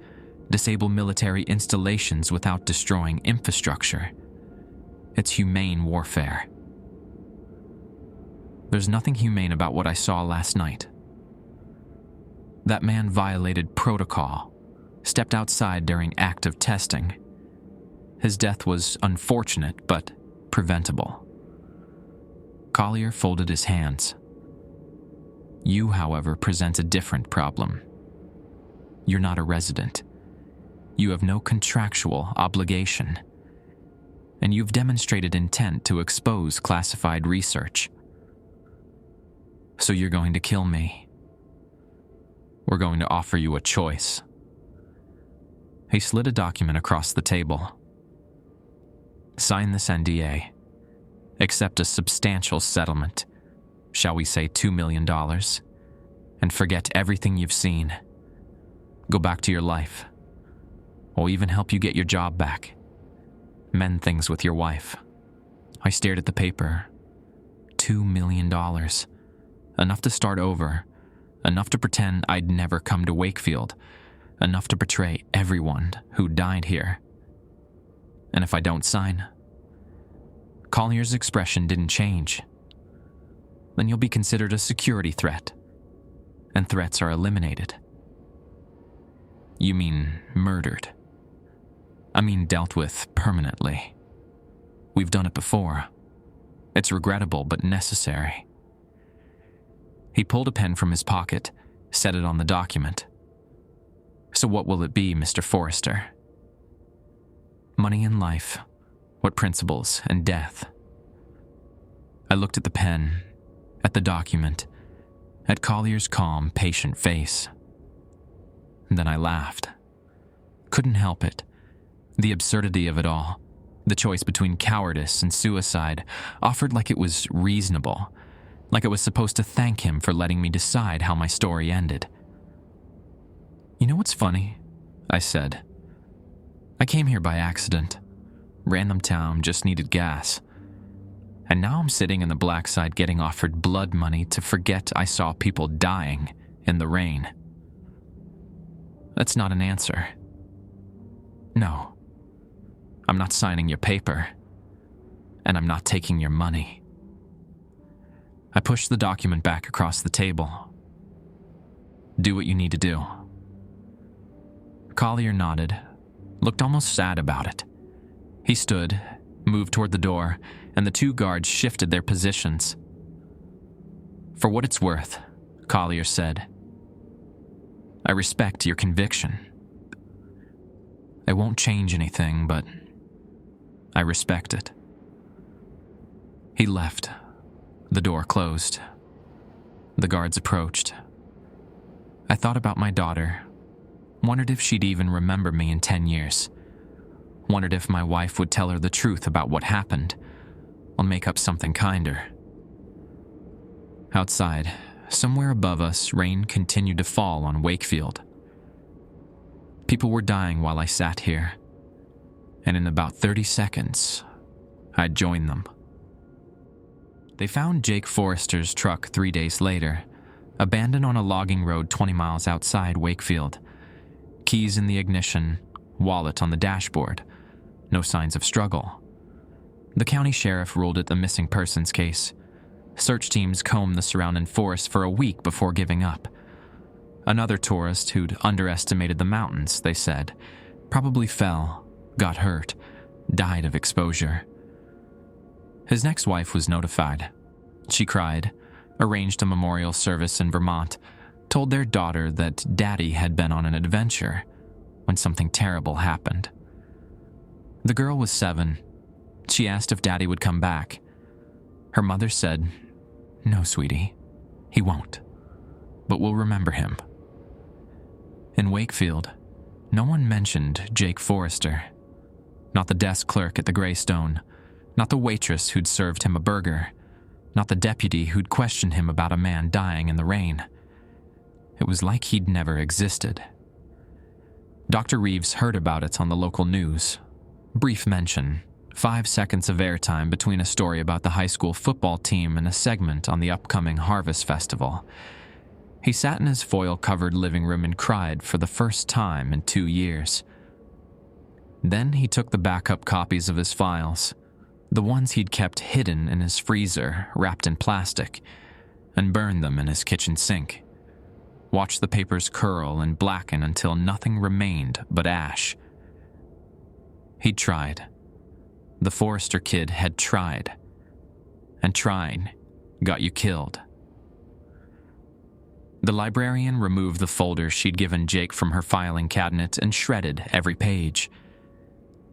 disable military installations without destroying infrastructure. It's humane warfare. There's nothing humane about what I saw last night. That man violated protocol, stepped outside during active testing. His death was unfortunate, but preventable. Collier folded his hands. You, however, present a different problem. You're not a resident. You have no contractual obligation. And you've demonstrated intent to expose classified research. So you're going to kill me. We're going to offer you a choice. He slid a document across the table. Sign this NDA. Accept a substantial settlement, shall we say $2 million, and forget everything you've seen. Go back to your life. We'll even help you get your job back. Mend things with your wife. I stared at the paper. $2 million. Enough to start over. Enough to pretend I'd never come to Wakefield. Enough to betray everyone who died here. And if I don't sign? Collier's expression didn't change. Then you'll be considered a security threat. And threats are eliminated. You mean murdered? I mean dealt with permanently. We've done it before. It's regrettable but necessary. He pulled a pen from his pocket, set it on the document. So what will it be, Mr. Forrester? Money and life, what principles and death? I looked at the pen, at the document, at Collier's calm, patient face. Then I laughed. Couldn't help it. The absurdity of it all, the choice between cowardice and suicide, offered like it was reasonable, like it was supposed to thank him for letting me decide how my story ended. You know what's funny? I said. I came here by accident. Random town, just needed gas. And now I'm sitting in the black side getting offered blood money to forget I saw people dying in the rain. That's not an answer. No. I'm not signing your paper. And I'm not taking your money. I pushed the document back across the table. Do what you need to do. Collier nodded, looked almost sad about it. He stood, moved toward the door, and the two guards shifted their positions. For what it's worth, Collier said, I respect your conviction. It won't change anything, but I respect it. He left. The door closed. The guards approached. I thought about my daughter, wondered if she'd even remember me in 10 years, wondered if my wife would tell her the truth about what happened, or make up something kinder. Outside, somewhere above us, rain continued to fall on Wakefield. People were dying while I sat here, and in about 30 seconds, I'd join them. They found Jake Forrester's truck 3 days later, abandoned on a logging road 20 miles outside Wakefield. Keys in the ignition, wallet on the dashboard. No signs of struggle. The county sheriff ruled it a missing persons case. Search teams combed the surrounding forest for a week before giving up. Another tourist who'd underestimated the mountains, they said, probably fell, got hurt, died of exposure. His next wife was notified. She cried, arranged a memorial service in Vermont, told their daughter that Daddy had been on an adventure when something terrible happened. The girl was 7. She asked if Daddy would come back. Her mother said, "No, sweetie, he won't, but we'll remember him." In Wakefield, no one mentioned Jake Forrester. Not the desk clerk at the Greystone. Not the waitress who'd served him a burger. Not the deputy who'd questioned him about a man dying in the rain. It was like he'd never existed. Dr. Reeves heard about it on the local news. Brief mention, 5 seconds of airtime between a story about the high school football team and a segment on the upcoming Harvest Festival. He sat in his foil-covered living room and cried for the first time in 2 years. Then he took the backup copies of his files, the ones he'd kept hidden in his freezer, wrapped in plastic, and burned them in his kitchen sink. Watched the papers curl and blacken until nothing remained but ash. He'd tried. The Forrester kid had tried. And trying got you killed. The librarian removed the folder she'd given Jake from her filing cabinet and shredded every page.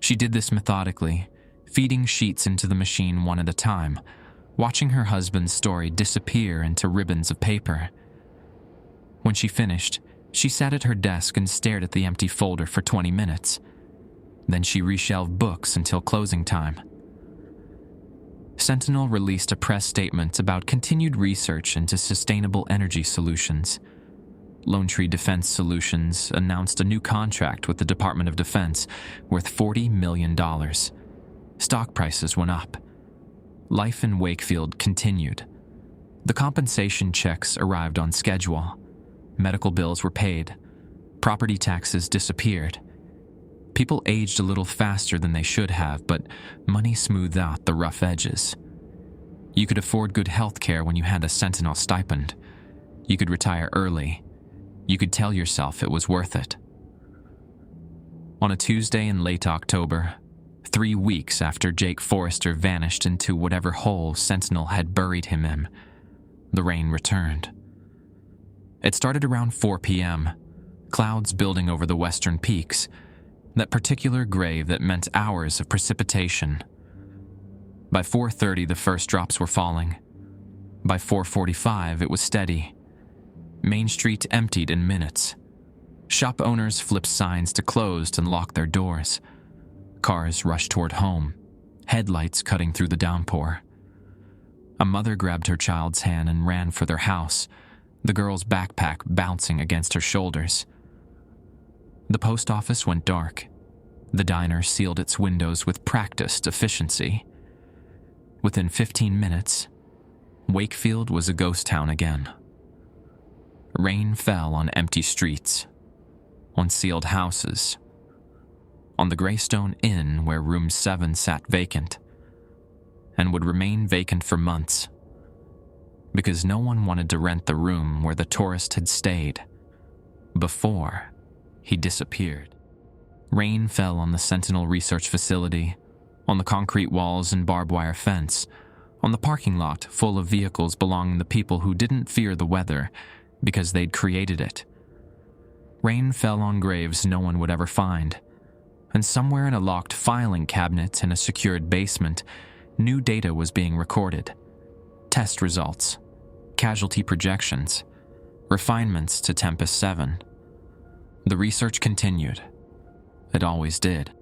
She did this methodically, feeding sheets into the machine one at a time, watching her husband's story disappear into ribbons of paper. When she finished, she sat at her desk and stared at the empty folder for 20 minutes. Then she reshelved books until closing time. Sentinel released a press statement about continued research into sustainable energy solutions. Lone Tree Defense Solutions announced a new contract with the Department of Defense worth $40 million. Stock prices went up. Life in Wakefield continued. The compensation checks arrived on schedule. Medical bills were paid. Property taxes disappeared. People aged a little faster than they should have, but money smoothed out the rough edges. You could afford good health care when you had a Sentinel stipend. You could retire early. You could tell yourself it was worth it. On a Tuesday in late October, 3 weeks after Jake Forrester vanished into whatever hole Sentinel had buried him in, the rain returned. It started around 4 p.m., clouds building over the western peaks, that particular grave that meant hours of precipitation. By 4:30, the first drops were falling. By 4:45, it was steady. Main Street emptied in minutes. Shop owners flipped signs to close and lock their doors. Cars rushed toward home, headlights cutting through the downpour. A mother grabbed her child's hand and ran for their house, the girl's backpack bouncing against her shoulders. The post office went dark. The diner sealed its windows with practiced efficiency. Within 15 minutes, Wakefield was a ghost town again. Rain fell on empty streets, on sealed houses, on the Greystone Inn where room 7 sat vacant, and would remain vacant for months, because no one wanted to rent the room where the tourist had stayed before he disappeared. Rain fell on the Sentinel Research Facility, on the concrete walls and barbed wire fence, on the parking lot full of vehicles belonging to people who didn't fear the weather because they'd created it. Rain fell on graves no one would ever find, and somewhere in a locked filing cabinet in a secured basement, new data was being recorded. Test results, casualty projections, refinements to Tempest 7. The research continued. It always did.